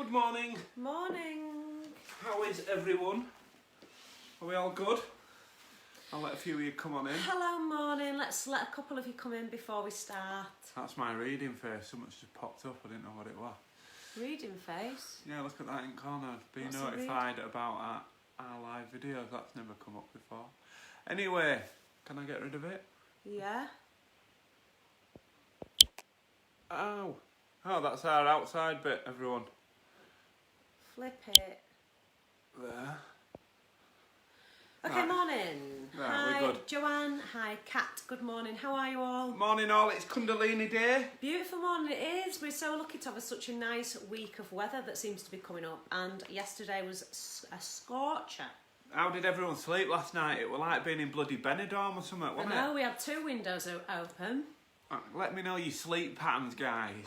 Good morning. Morning. How is everyone? Are we all good? I'll let a few of you come on in. Hello, morning. Let's let a couple of you come in before we start. That's my reading face. Something's just popped up. I didn't know what it was. Reading face? Yeah, look at that in corner. Be What's notified about our live videos. That's never come up before. Anyway, can I get rid of it? Yeah. Ow. Oh, that's our outside bit, everyone. Flip it. There. Okay, Right. morning. Right, Hi, we're good. Joanne. Hi, Kat. Good morning. How are you all? Morning all, it's Kundalini Day. Beautiful morning it is. We're so lucky to have such a nice week of weather that seems to be coming up. And yesterday was a scorcher. How did everyone sleep last night? It was like being in bloody Benidorm or something, I wasn't know, we had two windows open. it? Let me know your sleep patterns, guys.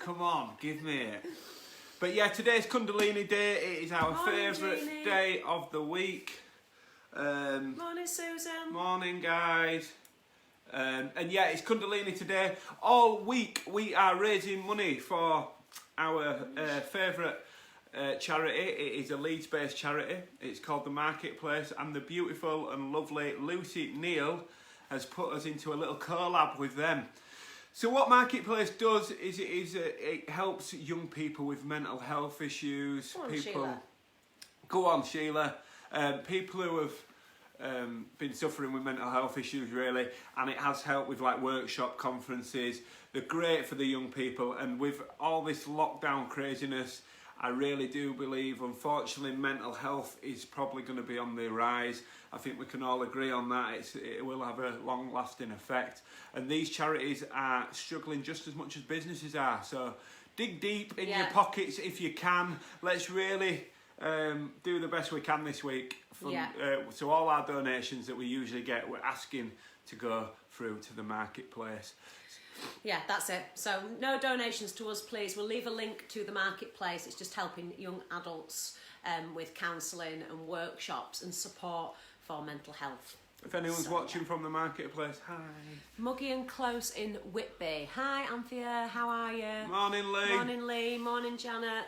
Come on, give me it. But yeah, today's Kundalini Day. It is our Morning, favourite Jeannie. day of the week. Morning, Susan. Morning, guys. And yeah, it's Kundalini today. All week we are raising money for our favourite charity. It is a Leeds-based charity. It's called The Marketplace, and the beautiful and lovely Lucy Neal has put us into a little collab with them. So what Marketplace does is it helps young people with mental health issues. Go on, people, Sheila. Go on, Sheila. People who have been suffering with mental health issues, really, and it has helped with like workshop conferences. They're great for the young people, and with all this lockdown craziness, I really do believe, unfortunately, mental health is probably going to be on the rise. I think we can all agree on that. It will have a long-lasting effect. And these charities are struggling just as much as businesses are. So dig deep in your pockets if you can. Let's really do the best we can this week. So all our donations that we usually get, we're asking to go through to the Marketplace. Yeah, that's it. So no donations to us, please. We'll leave a link to the Marketplace. It's just helping young adults with counselling and workshops and support for mental health. If anyone's watching from the Marketplace, hi. Muggy and Close in Whitby. Hi, Anthea. How are you? Morning, Lee. Morning, Lee. Morning, Janet.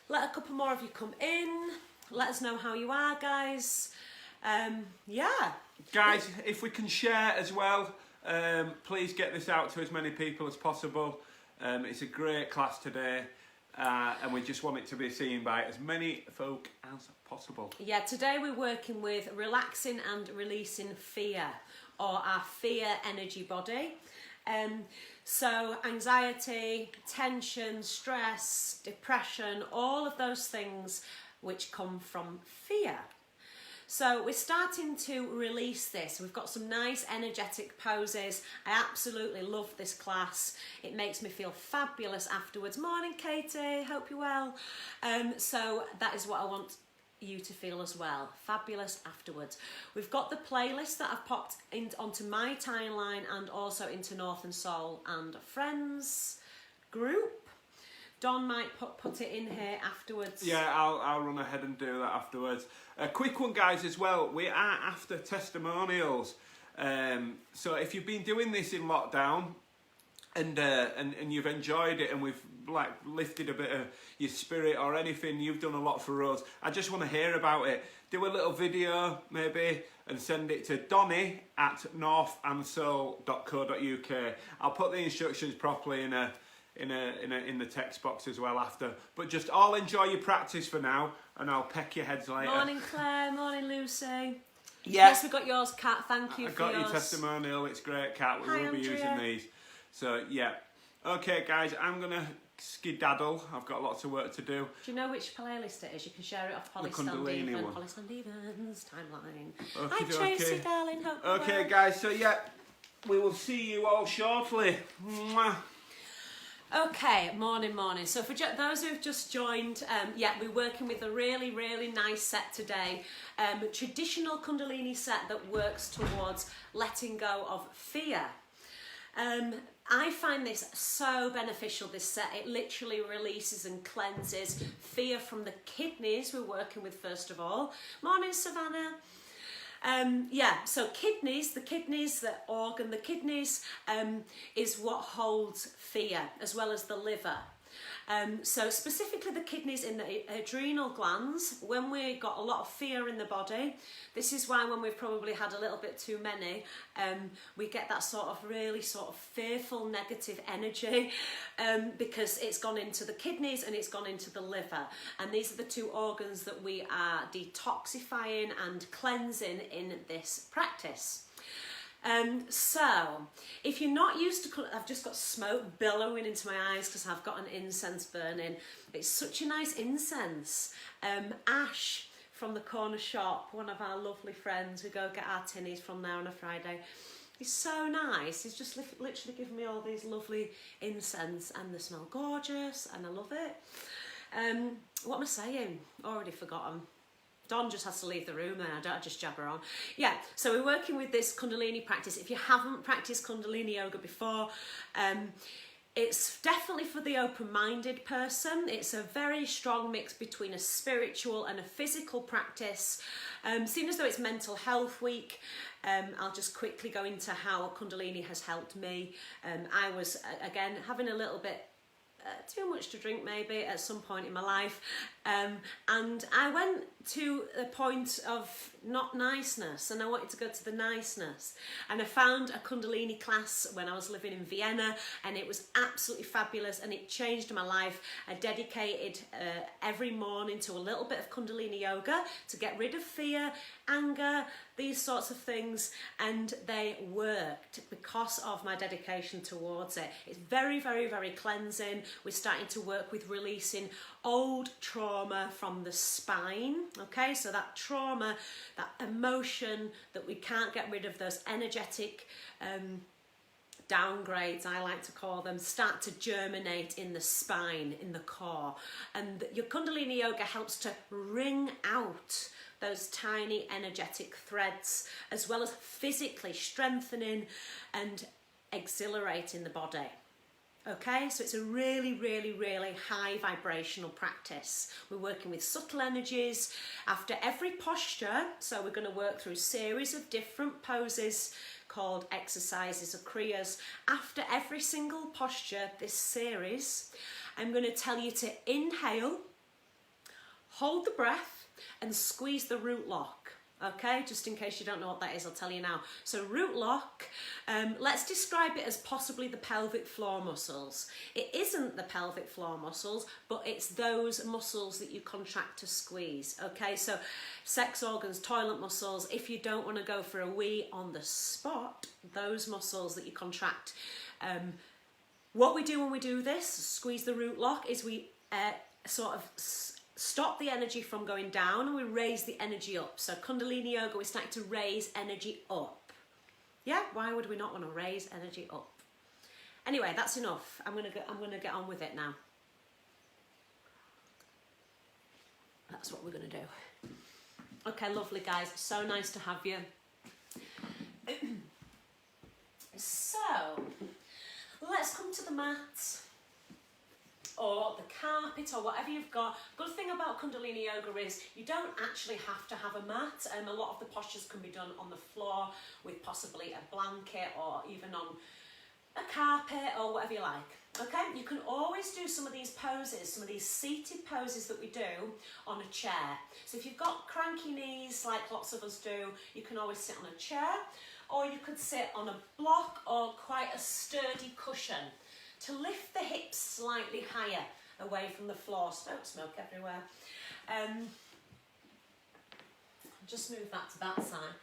Let a couple more of you come in. Let us know how you are, guys. Yeah. Guys, if we can share as well, please get this out to as many people as possible. It's a great class today, and we just want it to be seen by as many folk as possible. Yeah, today we're working with relaxing and releasing fear, or our fear energy body. So anxiety, tension, stress, depression, all of those things which come from fear. So we're starting to release this. We've got some nice energetic poses. I absolutely love this class. It makes me feel fabulous afterwards. Morning, Katie. Hope you're well. So that is what I want you to feel as well. Fabulous afterwards. We've got the playlist that I've popped onto my timeline and also into North and Soul and Friends group. Don might put it in here afterwards. Yeah, I'll run ahead and do that afterwards. A quick one, guys, as well. We are after testimonials. So if you've been doing this in lockdown and you've enjoyed it, and we've like lifted a bit of your spirit or anything, you've done a lot for us. I just want to hear about it. Do a little video maybe and send it to donny@northandsoul.co.uk. I'll put the instructions properly in the text box as well after. But just all enjoy your practice for now, and I'll peck your heads later. Morning, Claire. Morning, Lucy. Yeah. Yes, we got yours, Kat. Thank you I for got yours. your testimonial. It's great, Kat. We Hi, will be Andrea. using these. So yeah. Okay, guys, I'm gonna skedaddle. I've got lots of work to do. Do you know which playlist it is? You can share it off Holly Kundalini Sandhaven, one. Holly Sandhaven's timeline. Okay, Hi, Tracy, darling. Hope you're Okay, well. guys. So yeah, we will see you all shortly. Mwah. Okay, morning. So for those who've just joined, we're working with a really, really nice set today. Traditional Kundalini set that works towards letting go of fear. I find this so beneficial, this set. It literally releases and cleanses fear from the kidneys we're working with first of all. Morning, Savannah. So the kidneys is what holds fear, as well as the liver. So specifically the kidneys in the adrenal glands, when we got a lot of fear in the body, this is why when we've probably had a little bit too many, we get that sort of really sort of fearful negative energy, because it's gone into the kidneys and it's gone into the liver. And these are the two organs that we are detoxifying and cleansing in this practice. So, if you're not used to, I've just got smoke billowing into my eyes because I've got an incense burning. It's such a nice incense. Ash from the corner shop, one of our lovely friends, we go get our tinnies from there on a Friday. He's so nice. He's just literally given me all these lovely incense and they smell gorgeous and I love it. What am I saying? Already forgotten. Don just has to leave the room and I just jabber on. Yeah, so we're working with this Kundalini practice. If you haven't practiced Kundalini yoga before, it's definitely for the open-minded person. It's a very strong mix between a spiritual and a physical practice. Seeing as though it's Mental Health Week, I'll just quickly go into how Kundalini has helped me. I was, again, having a little bit too much to drink maybe at some point in my life, and I went to a point of not niceness and I wanted to go to the niceness, and I found a Kundalini class when I was living in Vienna and it was absolutely fabulous and it changed my life. I dedicated every morning to a little bit of Kundalini yoga to get rid of fear, anger, these sorts of things, and they worked because of my dedication towards it. It's very, very, very cleansing. We're starting to work with releasing old trauma from the spine, okay? So that trauma, that emotion that we can't get rid of, those energetic downgrades, I like to call them, start to germinate in the spine, in the core. And your Kundalini yoga helps to wring out those tiny energetic threads, as well as physically strengthening and exhilarating the body. Okay, so it's a really, really, really high vibrational practice. We're working with subtle energies after every posture. So we're going to work through a series of different poses called exercises or kriyas. After every single posture, this series, I'm going to tell you to inhale, hold the breath, and squeeze the root lock. Okay, just in case you don't know what that is, I'll tell you now. So root lock, let's describe it as possibly the pelvic floor muscles. It isn't the pelvic floor muscles, but it's those muscles that you contract to squeeze. Okay, so sex organs, toilet muscles, if you don't want to go for a wee on the spot, those muscles that you contract. What we do when we do this, squeeze the root lock, is we sort of stop the energy from going down and we raise the energy up. So Kundalini yoga, we're starting to raise energy up. Yeah, why would we not want to raise energy up? Anyway, that's enough. I'm gonna get on with it now. That's what we're gonna do. Okay, lovely guys. So nice to have you. So let's come to the mat, or the carpet, or whatever you've got. Good thing about Kundalini yoga is you don't actually have to have a mat, and a lot of the postures can be done on the floor with possibly a blanket or even on a carpet or whatever you like. Okay, you can always do some of these poses, some of these seated poses that we do on a chair. So if you've got cranky knees like lots of us do, you can always sit on a chair, or you could sit on a block or quite a sturdy cushion to lift the hips slightly higher away from the floor. Smoke everywhere. Just move that to that side.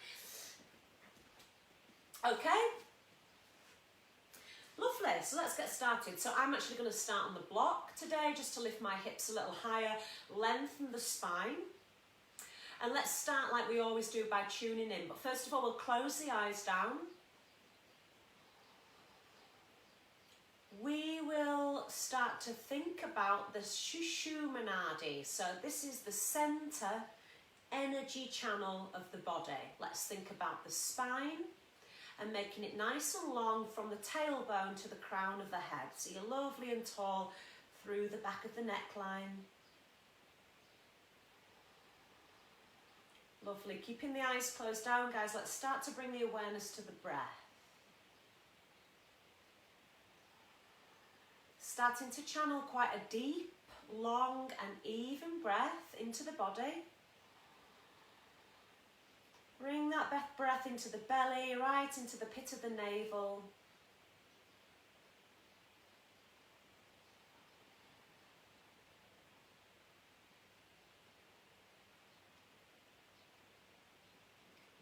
Okay. Lovely, so let's get started. So I'm actually going to start on the block today just to lift my hips a little higher, lengthen the spine. And let's start like we always do by tuning in. But first of all, we'll close the eyes down. We will start to think about the Sushumnadi. So this is the center energy channel of the body. Let's think about the spine and making it nice and long from the tailbone to the crown of the head. So you're lovely and tall through the back of the neckline. Lovely. Keeping the eyes closed down, guys. Let's start to bring the awareness to the breath. starting to channel quite a deep, long and even breath into the body. Bring that breath into the belly, right into the pit of the navel.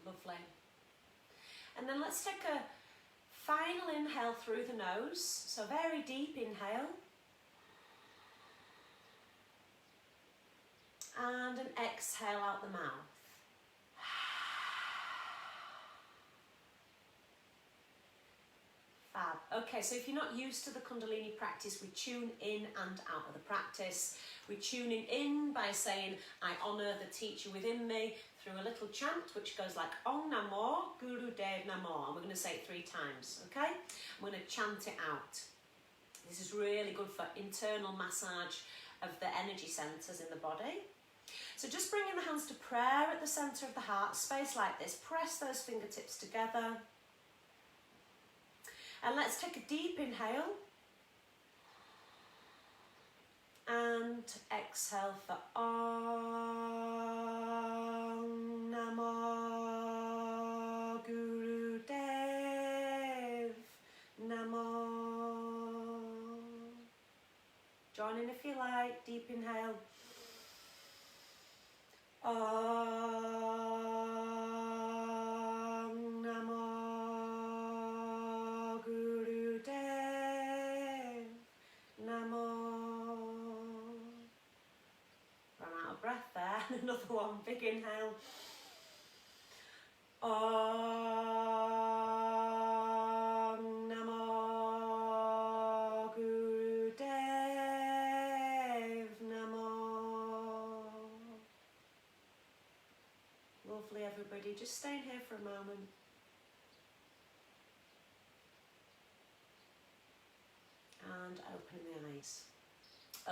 Lovely. And then let's take a final inhale through the nose. So very deep inhale. And an exhale out the mouth. Fab. Okay, so if you're not used to the Kundalini practice, we tune in and out of the practice. We're tuning in by saying, I honour the teacher within me through a little chant which goes like Om Namo Guru Dev Namo, and we're going to say it 3 times, okay? I'm going to chant it out. This is really good for internal massage of the energy centres in the body. So just bringing the hands to prayer at the centre of the heart space like this. Press those fingertips together. And let's take a deep inhale. And exhale for Om Namo Guru Dev Namo. Join in if you like. Deep inhale. Om Namo Guru Dev Namo. Run out of breath there. Another one. Big inhale. Om Namo Guru Dev Namo. Lovely, everybody. Just staying here for a moment. And opening the eyes.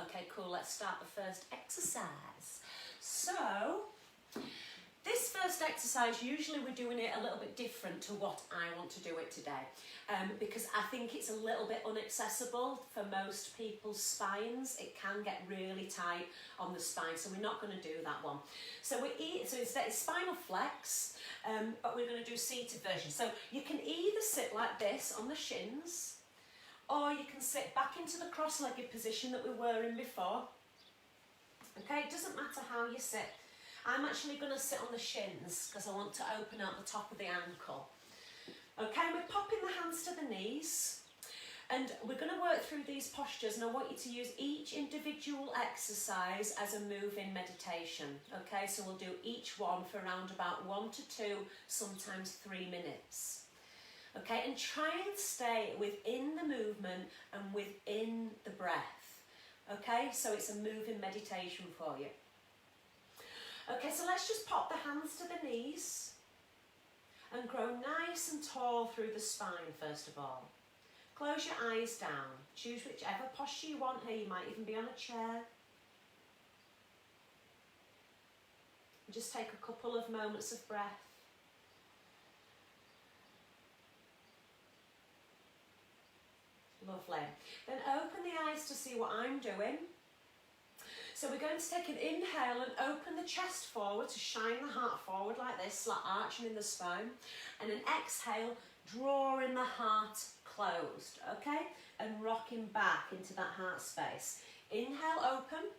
Okay, cool. Let's start the first exercise. So, this first exercise, usually we're doing it a little bit different to what I want to do it today, because I think it's a little bit inaccessible for most people's spines. It can get really tight on the spine, so we're not going to do that one. So instead it's spinal flex, but we're going to do seated version. So you can either sit like this on the shins, or you can sit back into the cross-legged position that we were in before. Okay, it doesn't matter how you sit. I'm actually going to sit on the shins because I want to open out the top of the ankle. Okay, we're popping the hands to the knees, and we're going to work through these postures, and I want you to use each individual exercise as a move-in meditation. Okay, so we'll do each one for around about 1 to 2, sometimes 3 minutes. Okay, and try and stay within the movement and within the breath. Okay, so it's a move-in meditation for you. Okay, so let's just pop the hands to the knees and grow nice and tall through the spine first of all. Close your eyes down. Choose whichever posture you want here. You might even be on a chair. Just take a couple of moments of breath. Lovely. Then open the eyes to see what I'm doing. So we're going to take an inhale and open the chest forward to shine the heart forward like this, like arching in the spine. And an exhale, drawing the heart closed, okay? And rocking back into that heart space. Inhale, open.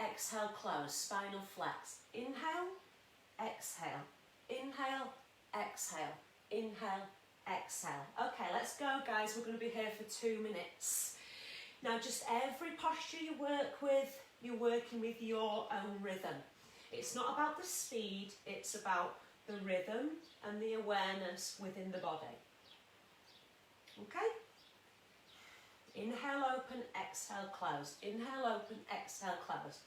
Exhale, close. Spinal flex. Inhale, exhale. Inhale, exhale. Inhale, exhale. Okay, let's go, guys. We're going to be here for 2 minutes. Now, just every posture you work with, you're working with your own rhythm. It's not about the speed, it's about the rhythm and the awareness within the body. Okay? Inhale, open, exhale, close. Inhale, open, exhale, close.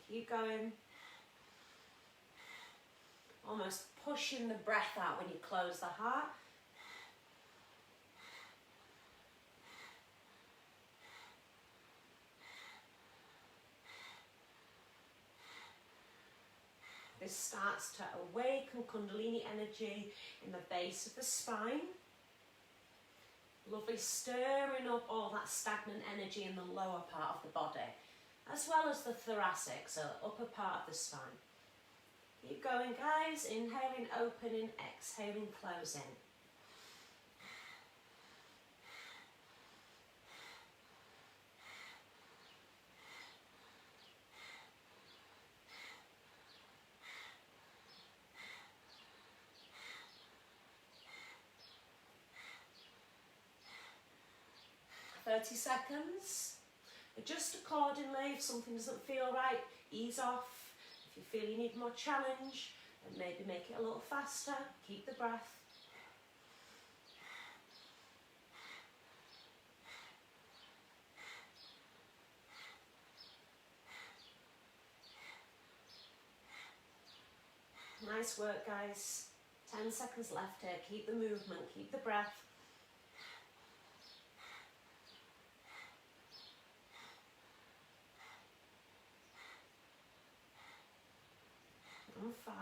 Keep going. Almost pushing the breath out when you close the heart. This starts to awaken Kundalini energy in the base of the spine. Lovely, stirring up all that stagnant energy in the lower part of the body, as well as the thoracic, so the upper part of the spine. Keep going, guys. Inhaling, opening, exhaling, closing. Seconds. Adjust accordingly. If something doesn't feel right, ease off. If you feel you need more challenge, then maybe make it a little faster. Keep the breath. Nice work, guys. 10 seconds left here. Keep the movement, keep the breath. And 5.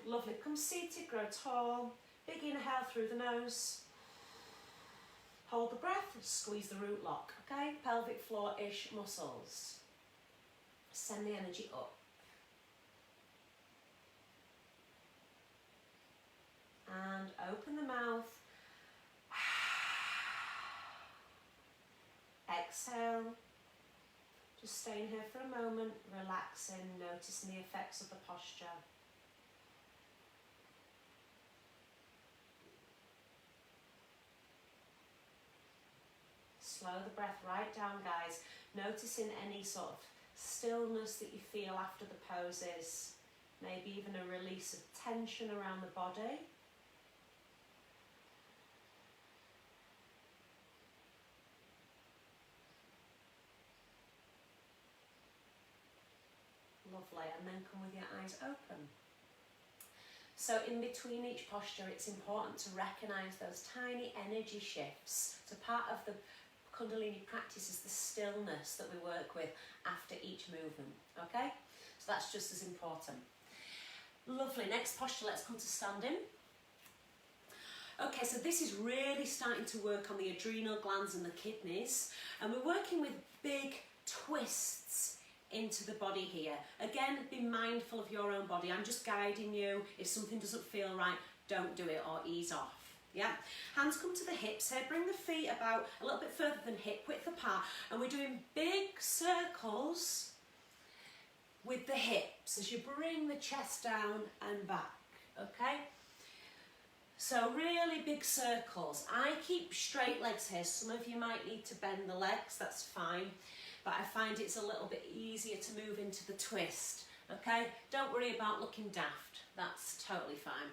Lovely. Come seated, grow tall. Big inhale through the nose. Hold the breath, squeeze the root lock, okay? Pelvic floor-ish muscles. Send the energy up. And open the mouth. Exhale. Just staying here for a moment, relaxing, noticing the effects of the posture. Slow the breath right down, guys. Noticing any sort of stillness that you feel after the poses. Maybe even a release of tension around the body. Lovely, and then come with your eyes open. So in between each posture, it's important to recognise those tiny energy shifts. So part of the Kundalini practice is the stillness that we work with after each movement, okay? So that's just as important. Lovely, next posture, let's come to standing. Okay, so this is really starting to work on the adrenal glands and the kidneys, and we're working with big twists into the body here. Again, be mindful of your own body. I'm just guiding you. If something doesn't feel right, don't do it or ease off. Yeah, hands come to the hips here. Bring the feet about a little bit further than hip width apart, and we're doing big circles with the hips as you bring the chest down and back, okay? So really big circles. I keep straight legs here. Some of you might need to bend the legs, that's fine. But I find it's a little bit easier to move into the twist, okay? Don't worry about looking daft, that's totally fine.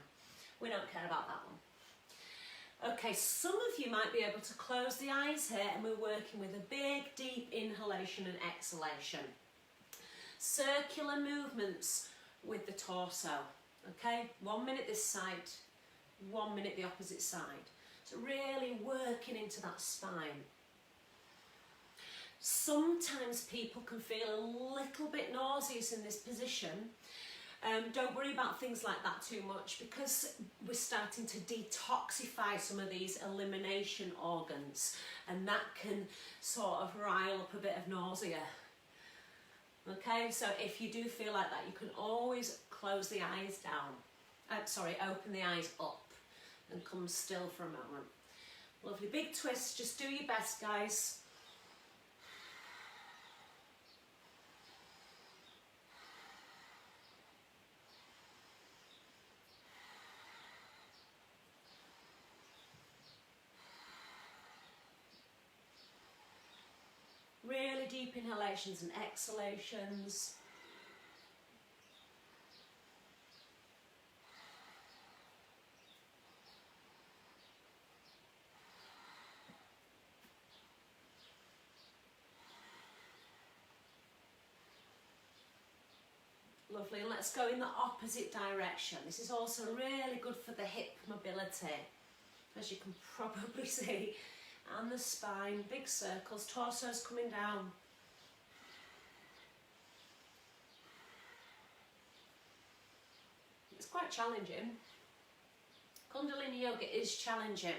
We don't care about that one. Okay, some of you might be able to close the eyes here, and we're working with a big, deep inhalation and exhalation. Circular movements with the torso, okay? 1 minute this side, 1 minute the opposite side. So really working into that spine. Sometimes people can feel a little bit nauseous in this position. Don't worry about things like that too much, because we're starting to detoxify some of these elimination organs, and that can sort of rile up a bit of nausea. Okay, so if you do feel like that, you can always close the eyes down. Open the eyes up and come still for a moment. Lovely, big twist, just do your best, guys. Really deep inhalations and exhalations. Lovely, and let's go in the opposite direction. This is also really good for the hip mobility. As you can probably see, and the spine, big circles, torso's coming down. It's quite challenging. Kundalini yoga is challenging.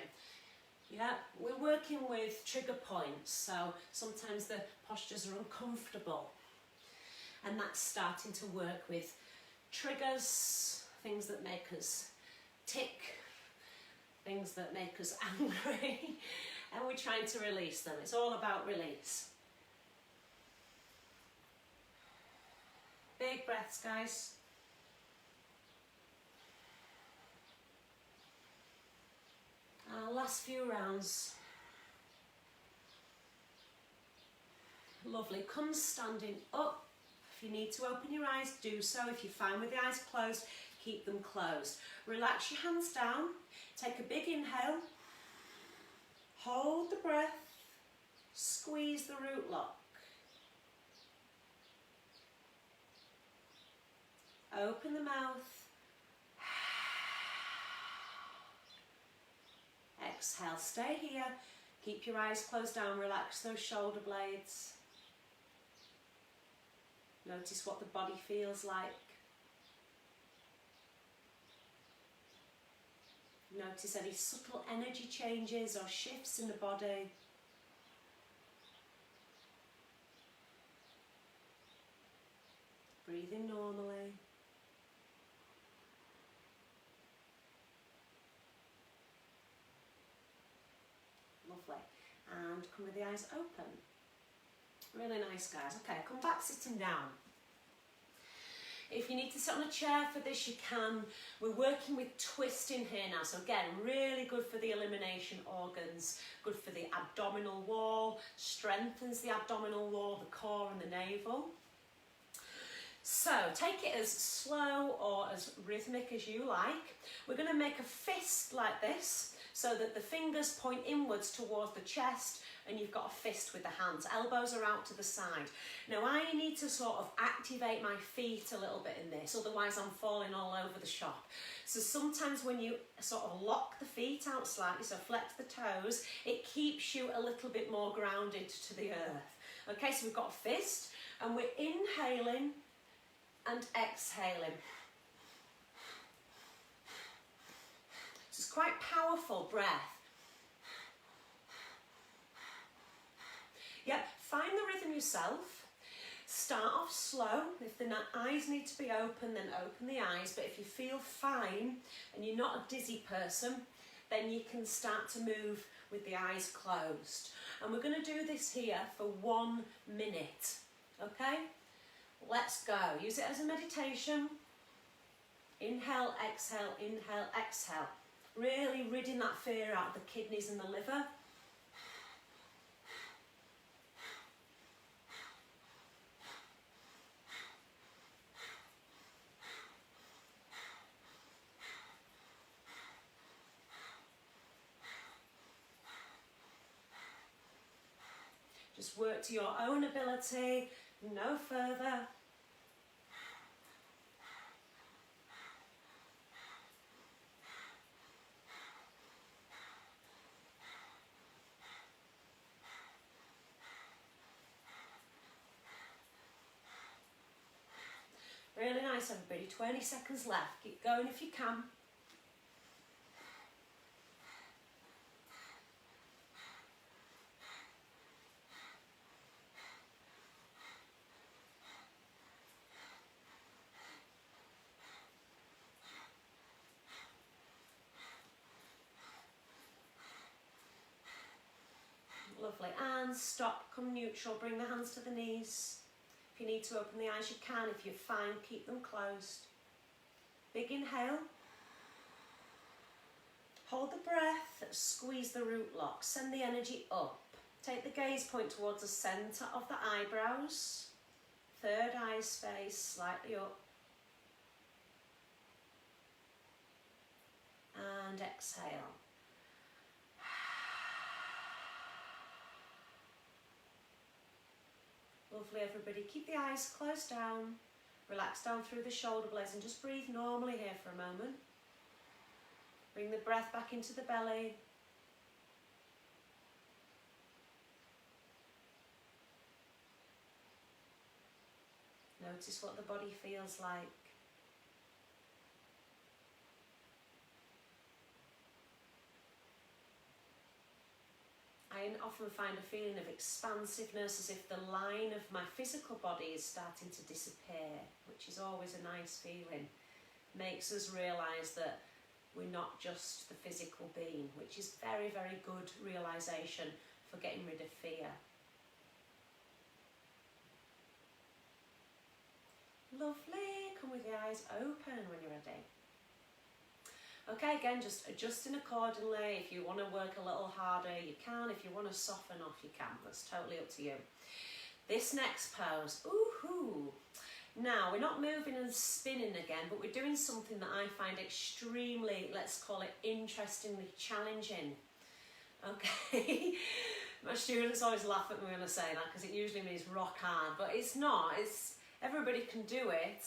Yeah, we're working with trigger points, so sometimes the postures are uncomfortable. And that's starting to work with triggers, things that make us tick, things that make us angry, and we're trying to release them. It's all about release. Big breaths, guys. Last few rounds. Lovely. Come standing up. If you need to open your eyes, do so. If you're fine with the eyes closed, keep them closed. Relax your hands down. Take a big inhale. Hold the breath. Squeeze the root lock. Open the mouth. Exhale, stay here. Keep your eyes closed down, relax those shoulder blades. Notice what the body feels like. Notice any subtle energy changes or shifts in the body. Breathing normally. Lovely. And come with the eyes open. Really nice, guys. Okay, come back sitting down. If you need to sit on a chair for this, you can. We're working with twisting here now. So again, really good for the elimination organs, good for the abdominal wall, strengthens the abdominal wall, the core and the navel. So take it as slow or as rhythmic as you like. We're going to make a fist like this so that the fingers point inwards towards the chest and you've got a fist with the hands. Elbows are out to the side. Now I need to sort of activate my feet a little bit in this, otherwise I'm falling all over the shop. So sometimes when you sort of lock the feet out slightly, so flex the toes, it keeps you a little bit more grounded to the earth. Okay, so we've got a fist and we're inhaling and exhaling. So it's quite powerful breath. Yep, find the rhythm yourself. Start off slow. If the eyes need to be open, then open the eyes. But if you feel fine and you're not a dizzy person, then you can start to move with the eyes closed. And we're going to do this here for 1 minute. Okay? Let's go. Use it as a meditation. Inhale, exhale, inhale, exhale. Really ridding that fear out of the kidneys and the liver. Just work to your own ability, no further. Really nice, everybody. 20 seconds left. Keep going if you can. Lovely. And stop. Come neutral. Bring the hands to the knees. If you need to open the eyes, you can. If you're fine, keep them closed. Big inhale. Hold the breath. Squeeze the root lock. Send the energy up. Take the gaze point towards the centre of the eyebrows. Third eye space, slightly up. And exhale. Lovely, everybody. Keep the eyes closed down. Relax down through the shoulder blades and just breathe normally here for a moment. Bring the breath back into the belly. Notice what the body feels like. I often find a feeling of expansiveness, as if the line of my physical body is starting to disappear, which is always a nice feeling. Makes us realise that we're not just the physical being, which is very, very good realisation for getting rid of fear. Lovely. Come with your eyes open when you're ready. Okay, again, just adjusting accordingly. If you want to work a little harder, you can. If you want to soften off, you can. That's totally up to you. This next pose, ooh-hoo. Now, we're not moving and spinning again, but we're doing something that I find extremely, let's call it, interestingly challenging. Okay? My students always laugh at me when I say that, because it usually means rock hard, but it's not. It's everybody can do it.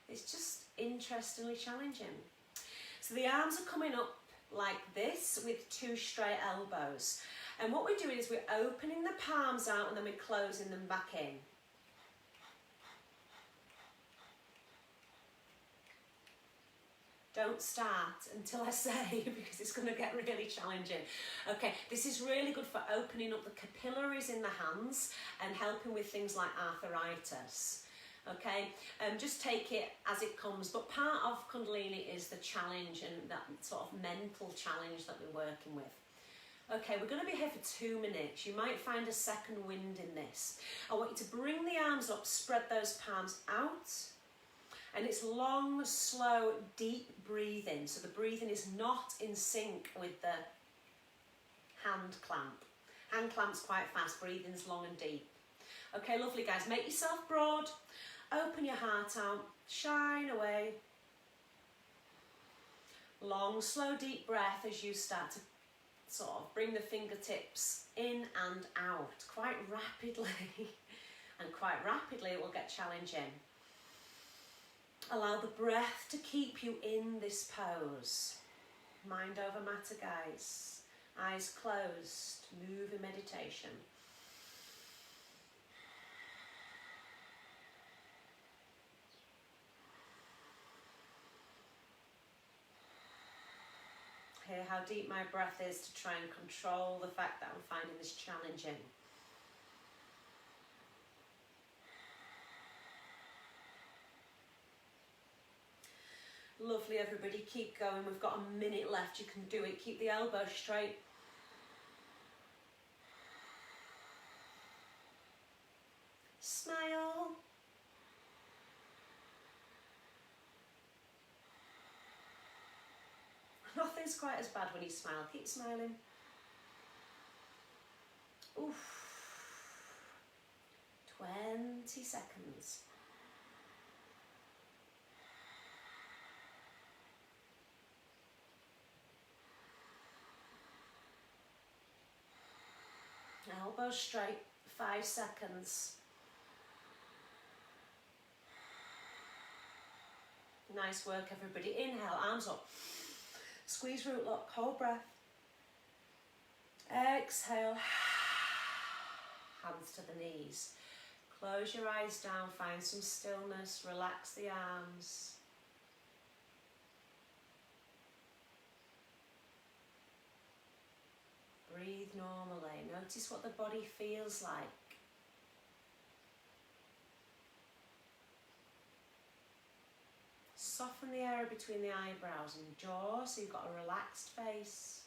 It's just interestingly challenging. So the arms are coming up like this with 2 straight elbows. And what we're doing is we're opening the palms out and then we're closing them back in. Don't start until I say, because it's going to get really challenging. Okay, this is really good for opening up the capillaries in the hands and helping with things like arthritis. Okay, just take it as it comes, but part of Kundalini is the challenge and that sort of mental challenge that we're working with. Okay, we're going to be here for 2 minutes. You might find a second wind in this. I want you to bring the arms up, spread those palms out, and it's long, slow, deep breathing. So the breathing is not in sync with the hand clamp. Hand clamp's quite fast, breathing's long and deep. Okay, lovely guys, make yourself broad. Open your heart out, shine away. Long, slow, deep breath as you start to sort of bring the fingertips in and out quite rapidly. And quite rapidly it will get challenging. Allow the breath to keep you in this pose. Mind over matter, guys. Eyes closed, move in meditation. Hear how deep my breath is to try and control the fact that I'm finding this challenging. Lovely, everybody, keep going. We've got a minute left. You can do it. Keep the elbow straight. Smile. Nothing's quite as bad when you smile. Keep smiling. Oof. 20 seconds. Elbows straight, 5 seconds. Nice work, everybody. Inhale, arms up. Squeeze root lock, hold breath. Exhale. Hands to the knees. Close your eyes down, find some stillness, relax the arms. Breathe normally. Notice what the body feels like. Soften the area between the eyebrows and jaw so you've got a relaxed face.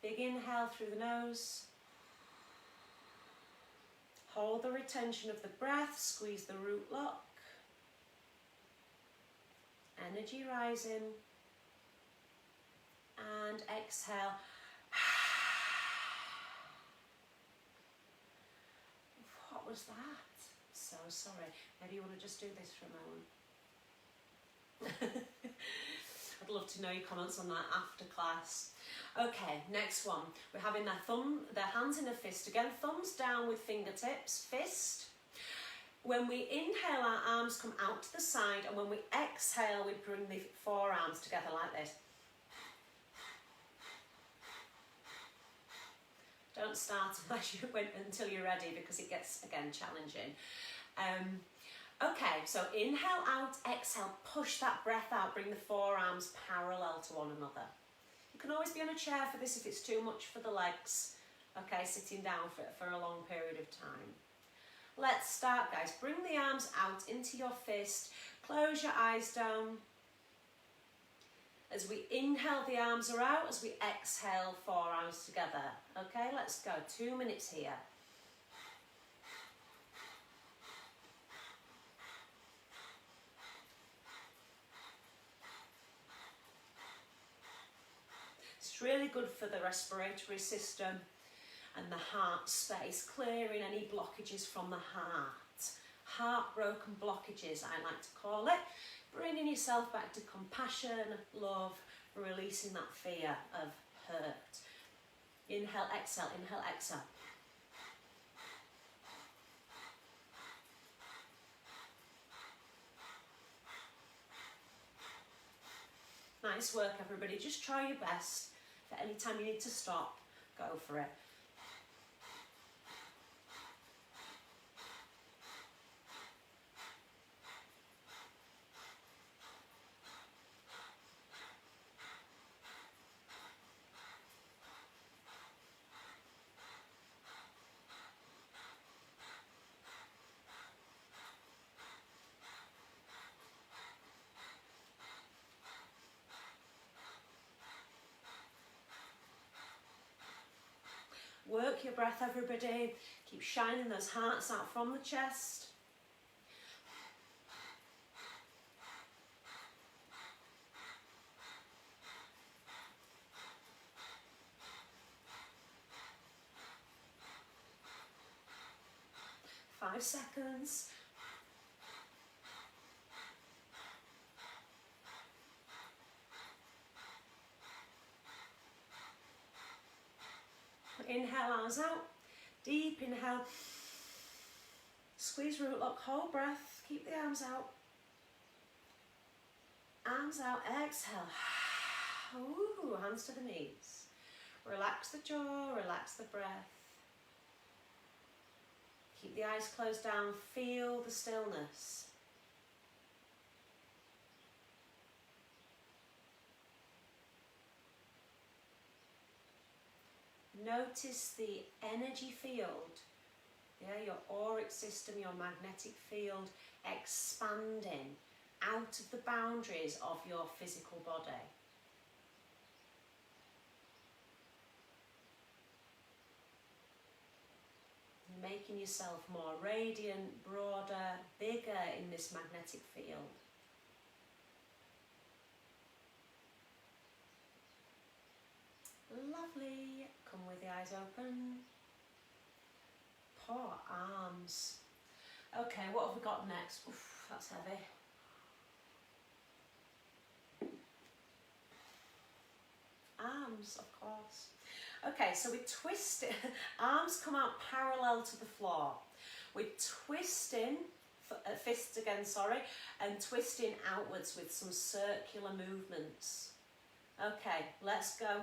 Big inhale through the nose. Hold the retention of the breath, squeeze the root lock. Energy rising. And exhale. What was that? So sorry. Maybe you want to just do this for a moment. I'd love to know your comments on that after class. Okay, next one. We're having their hands in a fist again. Thumbs down with fingertips, fist. When we inhale, our arms come out to the side, and when we exhale, we bring the forearms together like this. don't start until you're ready, because it gets, again, challenging. Okay, so inhale out, exhale, push that breath out, bring the forearms parallel to one another. You can always be on a chair for this if it's too much for the legs. Okay, sitting down for a long period of time. Let's start, guys. Bring the arms out into your fist. Close your eyes down. As we inhale, the arms are out. As we exhale, forearms together. Okay, let's go. 2 minutes here. It's really good for the respiratory system and the heart space, clearing any blockages from the heart. Heartbroken blockages, I like to call it. Bringing yourself back to compassion, love, releasing that fear of hurt. Inhale, exhale, inhale, exhale. Nice work, everybody. Just try your best. For any time you need to stop, go for it. Work your breath, everybody. Keep shining those hearts out from the chest. Five seconds. Inhale, arms out. Deep inhale. Squeeze root lock, hold breath. Keep the arms out. Arms out, exhale. Ooh, hands to the knees. Relax the jaw, relax the breath. Keep the eyes closed down, feel the stillness. Notice the energy field, your auric system, your magnetic field expanding out of the boundaries of your physical body. Making yourself more radiant, broader, bigger in this magnetic field. Lovely. Come with the eyes open. Pour arms. Okay, what have we got next? Oof, that's heavy. Arms, of course. Okay, so we twist it. Arms come out parallel to the floor. We're twisting, fists again, sorry, and twisting outwards with some circular movements. Okay, let's go.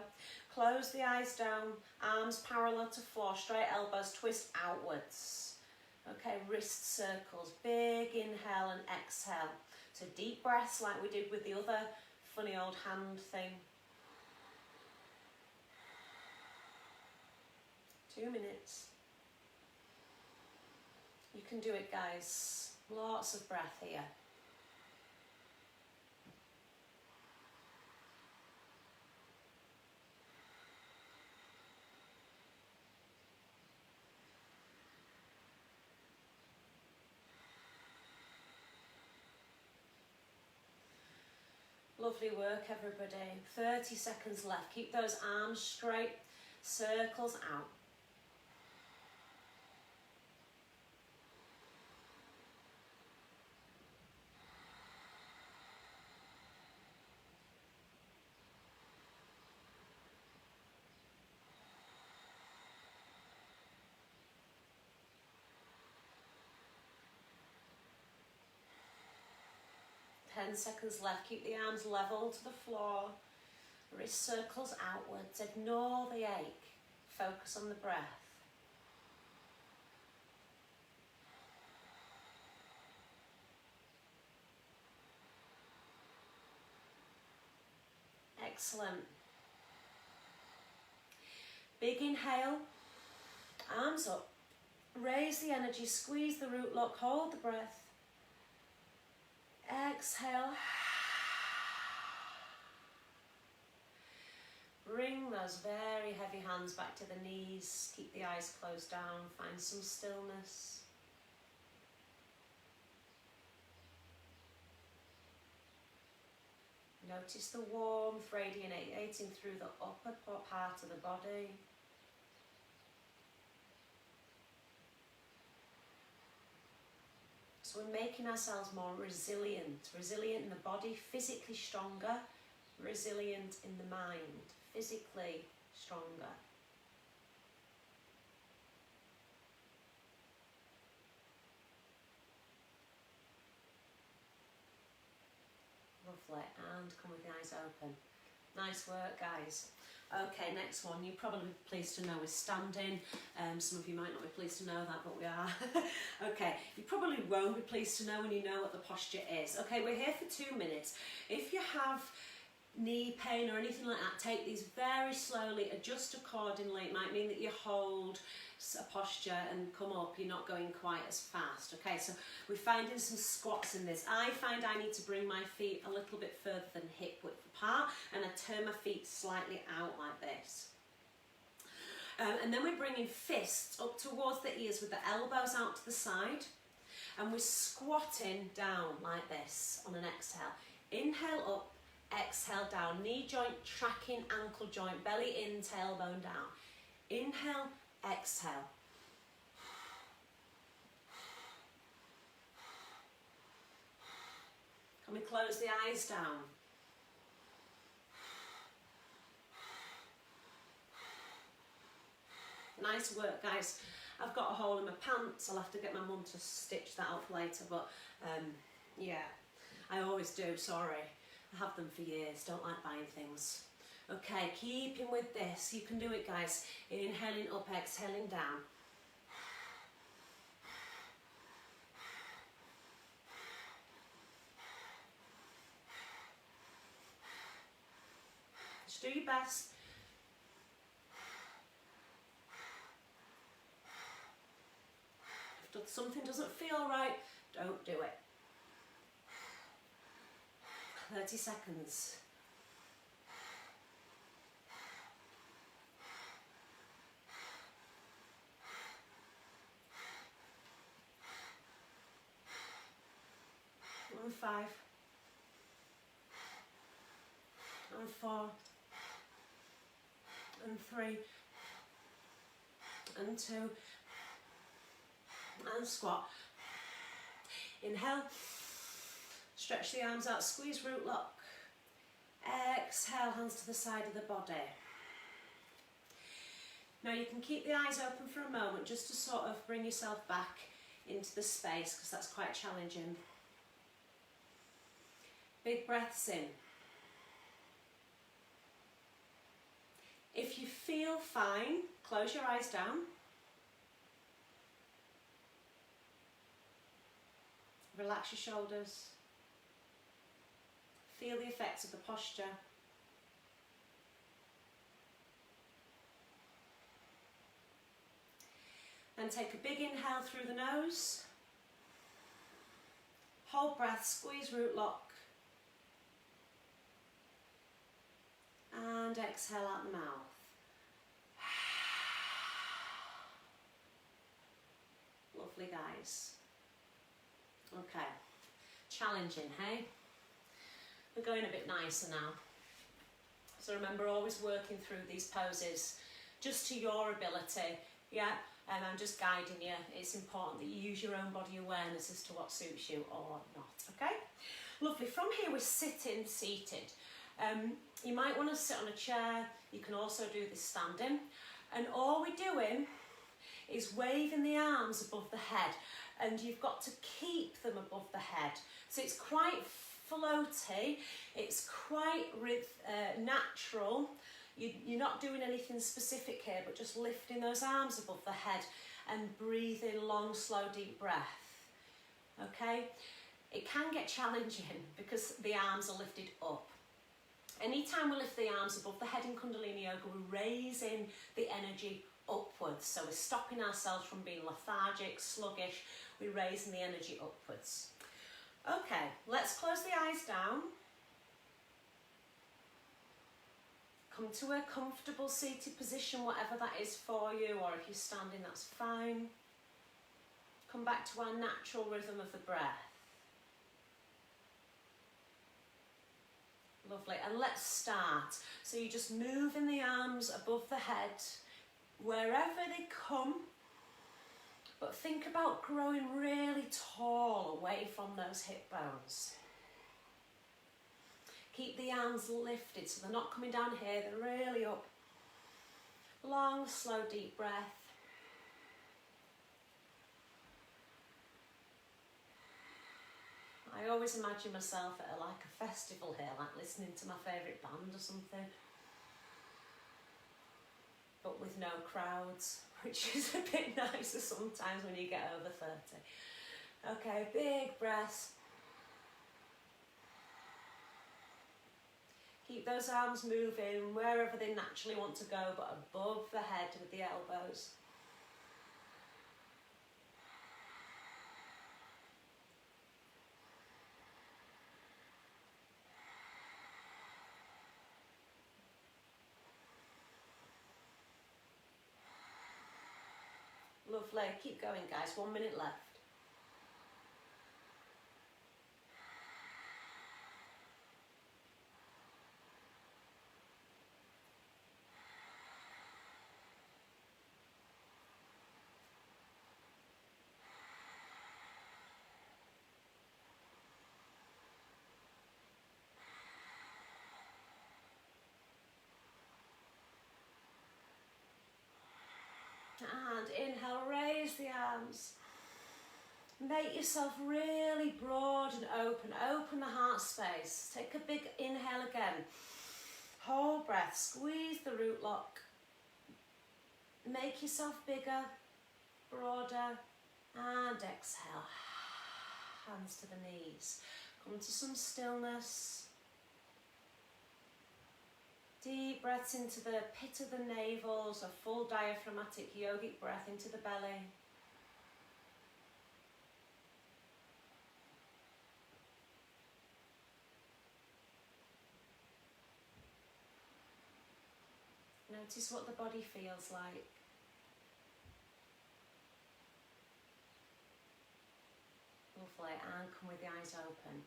Close the eyes down, arms parallel to floor, straight elbows, twist outwards. Okay, wrist circles, big inhale and exhale. So deep breaths like we did with the other funny old hand thing. 2 minutes. You can do it, guys. Lots of breath here. Lovely work, everybody. 30 seconds left. Keep those arms straight, circles out. Ten seconds left. Keep the arms level to the floor. Wrist circles outwards. Ignore the ache. Focus on the breath. Excellent. Big inhale, arms up, raise the energy, squeeze the root lock, hold the breath. Exhale. Bring those very heavy hands back to the knees, keep the eyes closed down, find some stillness. Notice the warmth radiating through the upper part of the body. So we're making ourselves more resilient in the body, physically stronger, resilient in the mind, physically stronger. Lovely, and come with the eyes open. Nice work, guys. Okay, next one, you're probably pleased to know is standing. Some of you might not be pleased to know that, but we are. Okay, you probably won't be pleased to know when you know what the posture is. Okay, we're here for 2 minutes. If you have knee pain or anything like that, take these very slowly, adjust accordingly. It might mean that you hold a posture and come up, you're not going quite as fast. Okay, so we're finding some squats in this. I find I need to bring my feet a little bit further than hip width apart, and I turn my feet slightly out like this. And then we're bringing fists up towards the ears with the elbows out to the side, and we're squatting down like this on an exhale. Inhale up, exhale down, knee joint tracking ankle joint, belly in, tailbone down. Inhale, exhale. Can we close the eyes down? Nice work, guys. I've got a hole in my pants. I'll have to get my mum to stitch that up later, but yeah, I always do, sorry. I have them for years, don't like buying things. Okay, keeping with this. You can do it, guys. Inhaling up, exhaling down. Just do your best. If something doesn't feel right, don't do it. 30 seconds. And 5. And 4. And 3. And 2. And squat. Inhale. Stretch the arms out, squeeze root lock. Exhale, hands to the side of the body. Now you can keep the eyes open for a moment just to sort of bring yourself back into the space, because that's quite challenging. Big breaths in. If you feel fine, close your eyes down. Relax your shoulders. Feel the effects of the posture. Then take a big inhale through the nose. Hold breath, squeeze root lock. And exhale out the mouth. Lovely, guys. Okay, challenging, hey? We're going a bit nicer now. So remember, always working through these poses just to your ability, yeah? And I'm just guiding you. It's important that you use your own body awareness as to what suits you or not, okay? Lovely. From here, we're sitting, seated. You might want to sit on a chair. You can also do this standing. And all we're doing is waving the arms above the head. And you've got to keep them above the head. So it's quite floaty, it's quite natural. You're not doing anything specific here, but just lifting those arms above the head and breathing long, slow, deep breath. Okay? It can get challenging because the arms are lifted up. Anytime we lift the arms above the head in Kundalini Yoga, we're raising the energy upwards. So we're stopping ourselves from being lethargic, sluggish. We're raising the energy upwards. Okay, let's close the eyes down. Come to a comfortable seated position, whatever that is for you, or if you're standing, that's fine. Come back to our natural rhythm of the breath. Lovely, and let's start. So you're just moving the arms above the head, wherever they come, but think about growing really tall away from those hip bones. Keep the arms lifted so they're not coming down here, they're really up. Long, slow, deep breath. I always imagine myself at like a festival here, like listening to my favourite band or something. But with no crowds, which is a bit nicer sometimes when you get over 30. Okay, big breaths. Keep those arms moving wherever they naturally want to go, but above the head with the elbows. Lovely, keep going guys, 1 minute left. And inhale, raise the arms. Make yourself really broad and open. Open the heart space. Take a big inhale again. Hold breath. Squeeze the root lock. Make yourself bigger, broader, and exhale. Hands to the knees. Come to some stillness. Deep breaths into the pit of the navel, so full diaphragmatic yogic breath into the belly. Notice what the body feels like. Lovely, and come with the eyes open.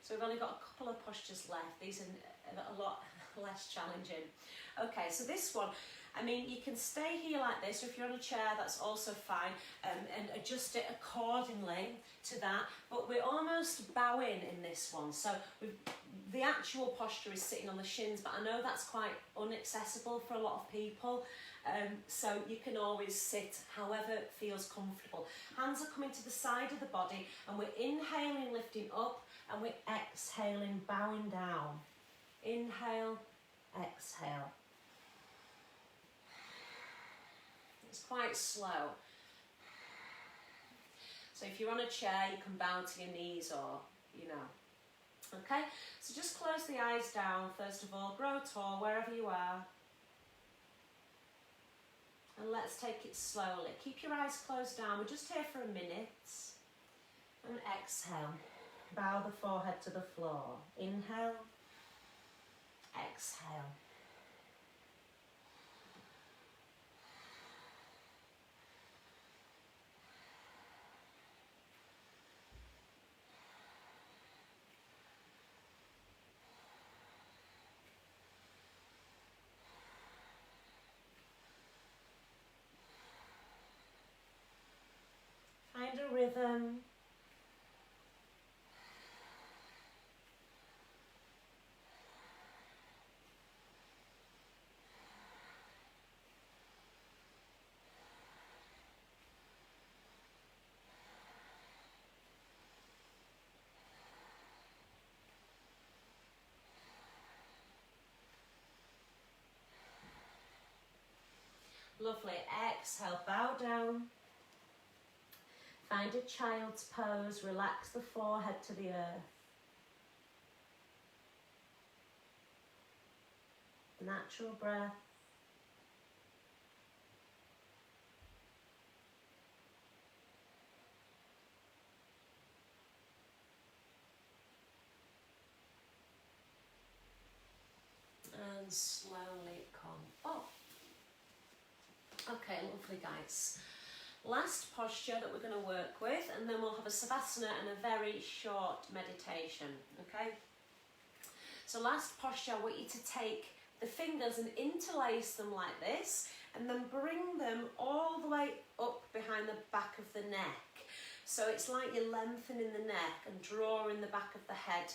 So we've only got a couple of postures left. These are a lot less challenging. Okay, so this one, I mean, you can stay here like this, or if you're on a chair, that's also fine, and adjust it accordingly to that. But we're almost bowing in this one. So the actual posture is sitting on the shins, but I know that's quite inaccessible for a lot of people. So you can always sit however feels comfortable. Hands are coming to the side of the body, and we're inhaling, lifting up, and we're exhaling, bowing down. Inhale, exhale. It's quite slow. So if you're on a chair, you can bow to your knees or, you know. Okay, so just close the eyes down first of all, grow tall wherever you are. And let's take it slowly. Keep your eyes closed down. We're just here for a minute. And exhale. Bow the forehead to the floor. Inhale. Exhale. Find a rhythm. Lovely. Exhale, bow down. Find a child's pose. Relax the forehead to the earth. natural breath. And slowly come up. Okay, lovely guys. Last posture that we're going to work with, and then we'll have a Savasana and a very short meditation, okay? So last posture, I want you to take the fingers and interlace them like this, and then bring them all the way up behind the back of the neck. So it's like you're lengthening the neck and drawing the back of the head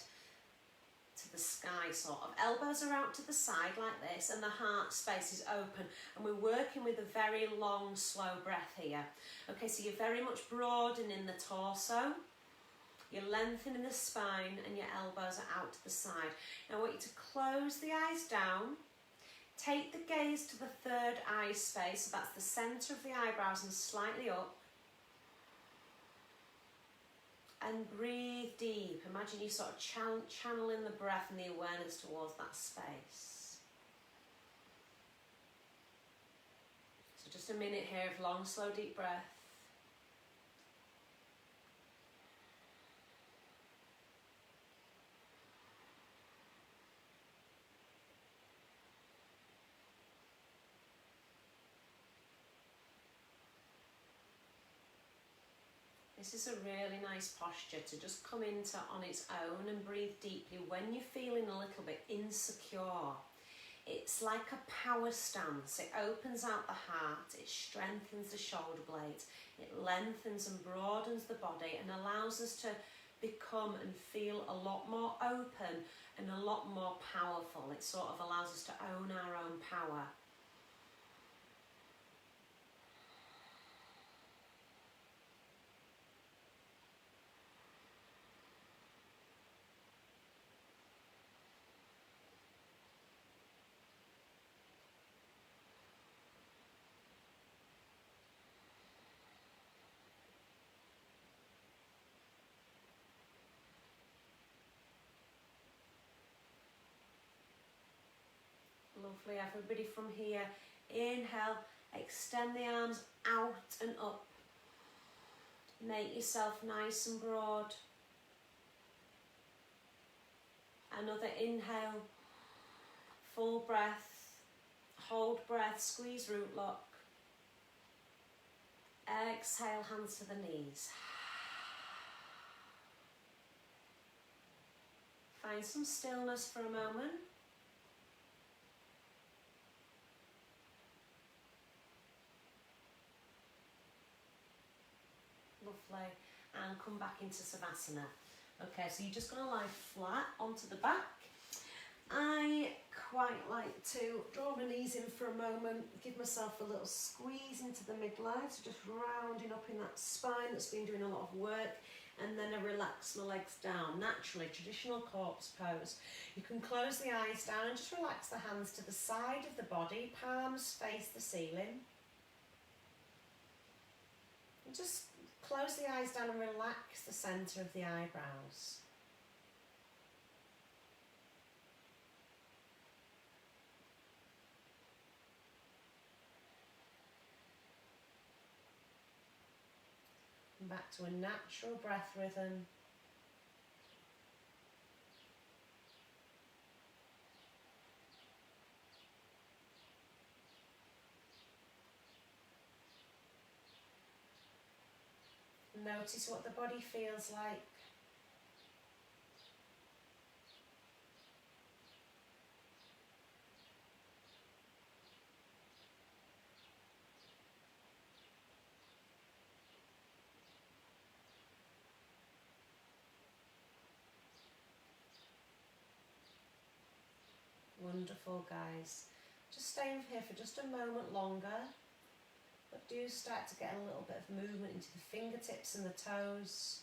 to the sky, sort of. Elbows are out to the side like this, and the heart space is open, and we're working with a very long, slow breath here. Okay, so you're very much broadening the torso, you're lengthening the spine, and your elbows are out to the side. Now I want you to close the eyes down, take the gaze to the third eye space, so that's the centre of the eyebrows and slightly up. And breathe deep. Imagine you sort of channeling the breath and the awareness towards that space. So just a minute here of long, slow, deep breath. This is a really nice posture to just come into on its own and breathe deeply when you're feeling a little bit insecure. It's like a power stance. It opens out the heart, it strengthens the shoulder blades, it lengthens and broadens the body and allows us to become and feel a lot more open and a lot more powerful. It sort of allows us to own our own power. Lovely, everybody from here. Inhale, extend the arms out and up. Make yourself nice and broad. Another inhale, full breath, hold breath, squeeze root lock. Exhale, hands to the knees. Find some stillness for a moment. Lovely, and come back into Savasana. Okay, so you're just going to lie flat onto the back. I quite like to draw my knees in for a moment, give myself a little squeeze into the midline, so just rounding up in that spine that's been doing a lot of work, and then I relax my legs down, naturally, traditional corpse pose. You can close the eyes down and just relax the hands to the side of the body, palms face the ceiling. And just close the eyes down and relax the centre of the eyebrows. And back to a natural breath rhythm. Notice what the body feels like. Wonderful, guys. Just staying here for just a moment longer. But do start to get a little bit of movement into the fingertips and the toes.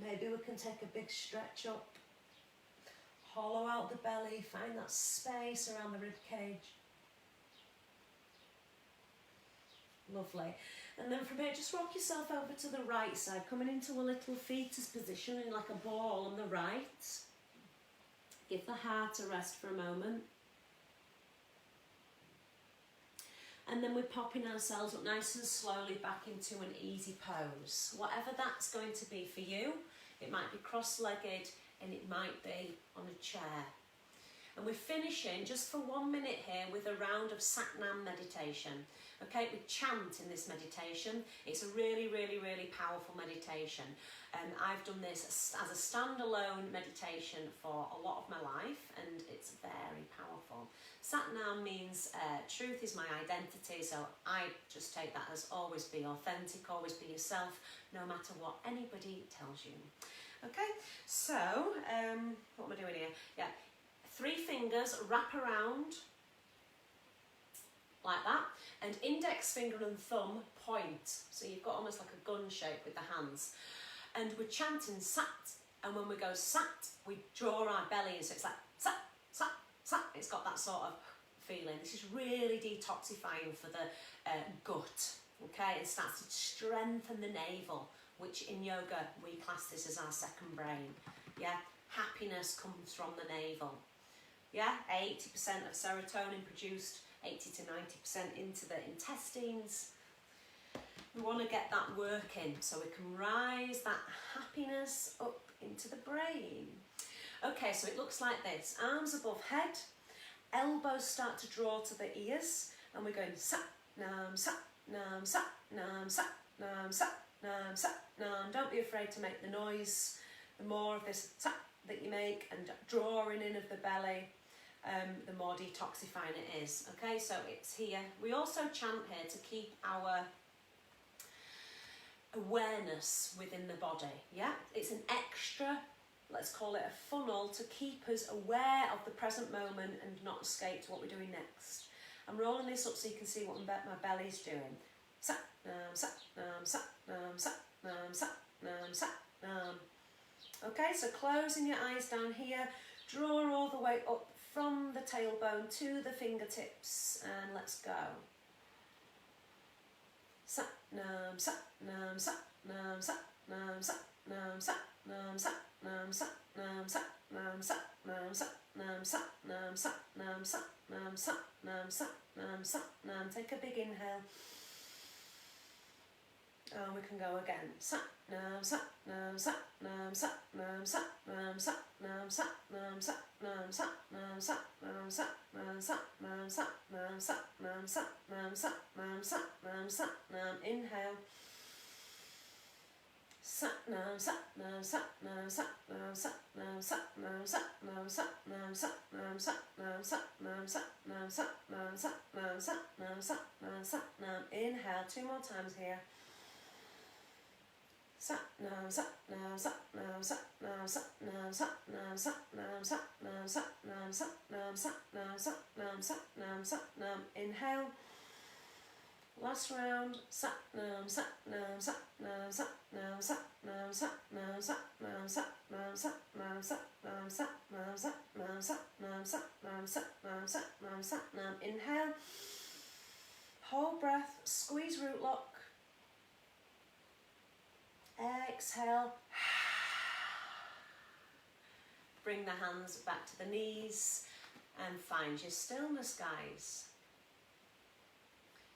Maybe we can take a big stretch up. Hollow out the belly, find that space around the rib cage. Lovely. And then from here, just rock yourself over to the right side, coming into a little fetus position in like a ball on the right. Give the heart a rest for a moment. And then we're popping ourselves up nice and slowly back into an easy pose. Whatever that's going to be for you. It might be cross-legged and it might be on a chair. And we're finishing just for 1 minute here with a round of Satnam meditation. Okay, we chant in this meditation. It's a really, really, really powerful meditation. I've done this as a standalone meditation for a lot of my life, and it's very powerful. Satnam means truth is my identity, so I just take that as always be authentic, always be yourself, no matter what anybody tells you. Okay, so what am I doing here? Yeah, 3 fingers wrap around like that, and index finger and thumb point. So you've got almost like a gun shape with the hands. And we're chanting Sat, and when we go Sat, we draw our belly in, so it's like Sat, Sat, Sat. It's got that sort of feeling. This is really detoxifying for the gut, okay? It starts to strengthen the navel, which in yoga we class this as our second brain. Yeah, happiness comes from the navel. Yeah, 80% of serotonin produced, 80 to 90% into the intestines. We want to get that working so we can rise that happiness up into the brain. Okay, so it looks like this. Arms above head, elbows start to draw to the ears, and we're going Sat Nam, Sat Nam, Sat Nam, Sat Nam, Sat Nam, Sat Nam. Don't be afraid to make the noise. The more of this Sat that you make and drawing in of the belly, the more detoxifying it is. Okay, so it's here. We also chant here to keep our awareness within the body. Yeah, it's an extra, let's call it a funnel, to keep us aware of the present moment and not escape to what we're doing next. I'm rolling this up so you can see what my belly's doing. Sat Nam, Sat Nam, Sat Nam, Sat Nam, Sat Nam, Sat Nam. Okay, so closing your eyes down here, draw all the way up from the tailbone to the fingertips, and let's go. Sat Nam, Sat Nam, Sat Nam, Sat Nam, Sat Nam, Sat Nam, Sat Nam, Sat Nam, Sat Nam, Sat Nam, Sat Nam, Sat Nam, Sat Nam, Sat Nam, Sat Nam, Sat Nam, Sat Nam. Take a big inhale. And we can go again. Sat Nam, Sat Nam, Sat Nam, Sat Nam, Sat Nam, Sat Nam, Sat Nam, Sat Nam, Sat Nam, Sat Nam, Sat Nam, Sat Nam, Sat Nam, Sat Nam, Sat Nam, Sat Nam, Sat Nam, Sat Nam. Inhale. Sat Nam, Sat Nam, Sat Nam, Sat Nam, Sat Nam, Sat Nam, Sat Nam, Sat Nam, Sat Nam, Sat Nam, Sat Nam, Sat Nam, Sat Nam, Sat Nam, Sat Nam, Sat Nam, Sat Nam. Inhale. 2 more times here. Sat Nam, Sat Nam, Sat Nam, Sat Nam, Sat Nam, Sat Nam, Sat Nam, Sat Nam, Sat Nam, Sat Nam, Sat Nam, Sat Nam, Sat Nam, Sat Nam. Inhale. Last round. Sat Nam, Sat Nam, Sat Nam, Sat Nam, Sat Nam, Sat Nam, Sat Nam, Sat Nam, Sat Nam, Sat Nam, Sat Nam, Sat Nam, Sat Nam, Sat Nam, Sat Nam, Sat Nam, Sat Nam. Inhale. Hold breath. Squeeze root lock. Exhale. Bring the hands back to the knees and find your stillness, guys.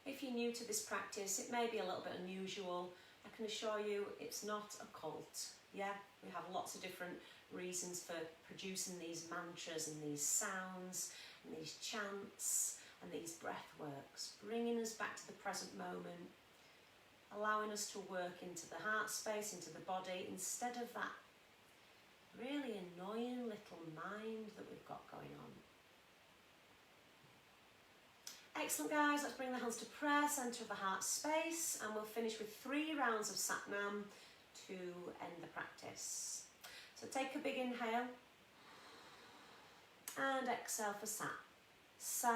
If you're new to this practice, it may be a little bit unusual. I can assure you it's not a cult. Yeah, we have lots of different reasons for producing these mantras and these sounds and these chants and these breath works, bringing us back to the present moment, allowing us to work into the heart space, into the body, instead of that really annoying little mind that we've got going on. Excellent, guys. Let's bring the hands to prayer, centre of the heart space, and we'll finish with 3 rounds of Satnam to end the practice. So take a big inhale and exhale for Sat. Satnam.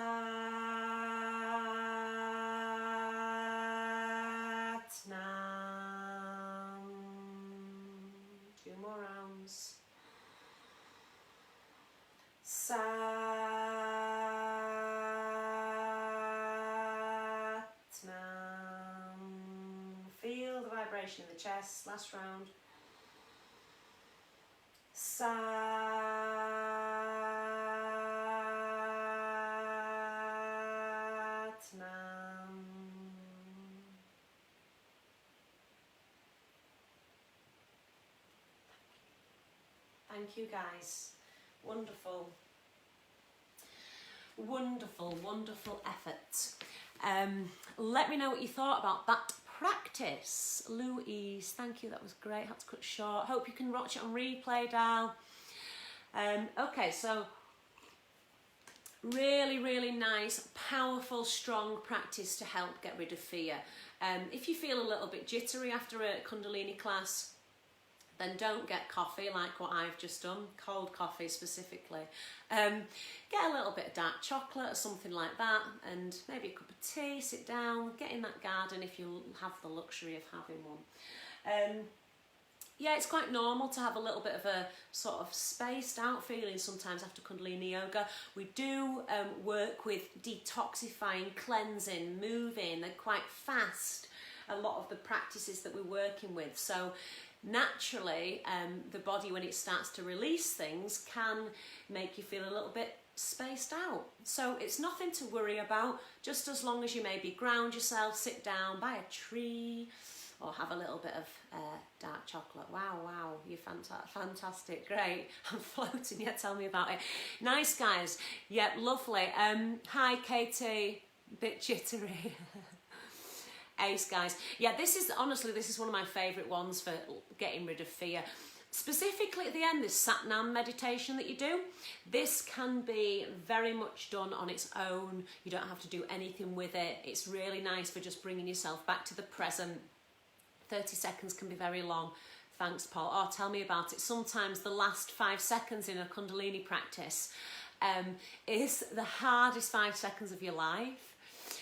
2 more rounds. Satnam. vibration in the chest. Last round. Satnam. Thank you guys. Wonderful. Wonderful, wonderful effort. Let me know what you thought about that practice. Louise, thank you, that was great. Had to cut short. Hope you can watch it on replay, Dal. Okay, so really, really nice, powerful, strong practice to help get rid of fear. If you feel a little bit jittery after a Kundalini class, then don't get coffee like what I've just done, cold coffee specifically. Get a little bit of dark chocolate or something like that, and maybe a cup of tea, sit down, get in that garden if you have the luxury of having one. Yeah, it's quite normal to have a little bit of a sort of spaced out feeling sometimes after Kundalini yoga. We do work with detoxifying, cleansing, moving. They're quite fast, a lot of the practices that we're working with. So naturally, the body, when it starts to release things, can make you feel a little bit spaced out. So it's nothing to worry about, just as long as you maybe ground yourself, sit down by a tree, or have a little bit of dark chocolate. Wow, wow, you're fantastic, great. I'm floating, yeah, tell me about it. Nice, guys. Yep, lovely. Hi, Katie, bit jittery. Ace, guys. Yeah, this is, honestly, this is one of my favourite ones for getting rid of fear. Specifically at the end, this Satnam meditation that you do, this can be very much done on its own. You don't have to do anything with it. It's really nice for just bringing yourself back to the present. 30 seconds can be very long. Thanks, Paul. Oh, tell me about it. Sometimes the last 5 seconds in a Kundalini practice is the hardest 5 seconds of your life.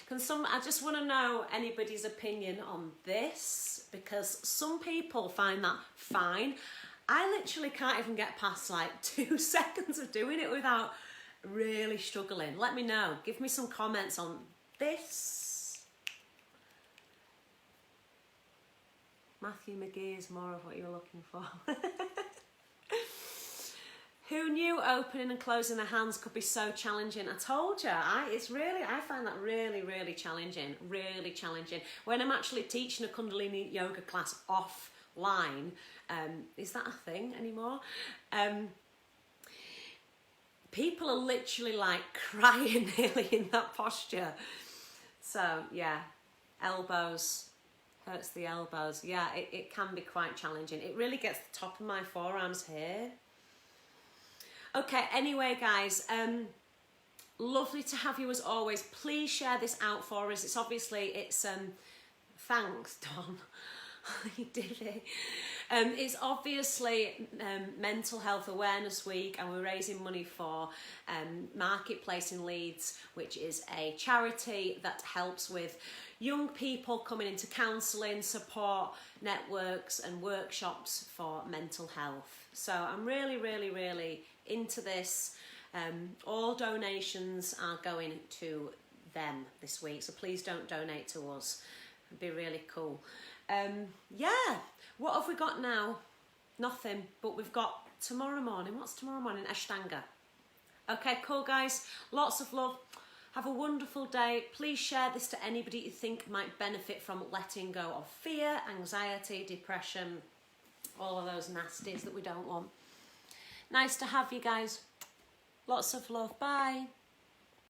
I just want to know anybody's opinion on this, because some people find that fine. I literally can't even get past like 2 seconds of doing it without really struggling. Let me know. Give me some comments on this. Matthew McGee is more of what you're looking for. Who knew opening and closing the hands could be so challenging? I told you, I find that really, really challenging, really challenging. When I'm actually teaching a Kundalini yoga class offline, is that a thing anymore? People are literally like crying nearly in that posture. So yeah, elbows. Hurts the elbows. Yeah, it can be quite challenging. It really gets the top of my forearms here. Okay, anyway, guys, lovely to have you as always. Please share this out for us. It's thanks, Don. You did it. It's obviously Mental Health Awareness Week, and we're raising money for Marketplace in Leeds, which is a charity that helps with young people coming into counselling, support networks and workshops for mental health. So I'm really, really, really into this. All donations are going to them this week, so please don't donate to us. It'd be really cool. Yeah, what have we got now? Nothing, but we've got tomorrow morning. What's tomorrow morning? Ashtanga. Okay, cool, guys. Lots of love. Have a wonderful day. Please share this to anybody you think might benefit from letting go of fear, anxiety, depression, all of those nasties that we don't want. Nice to have you guys. Lots of love. Bye.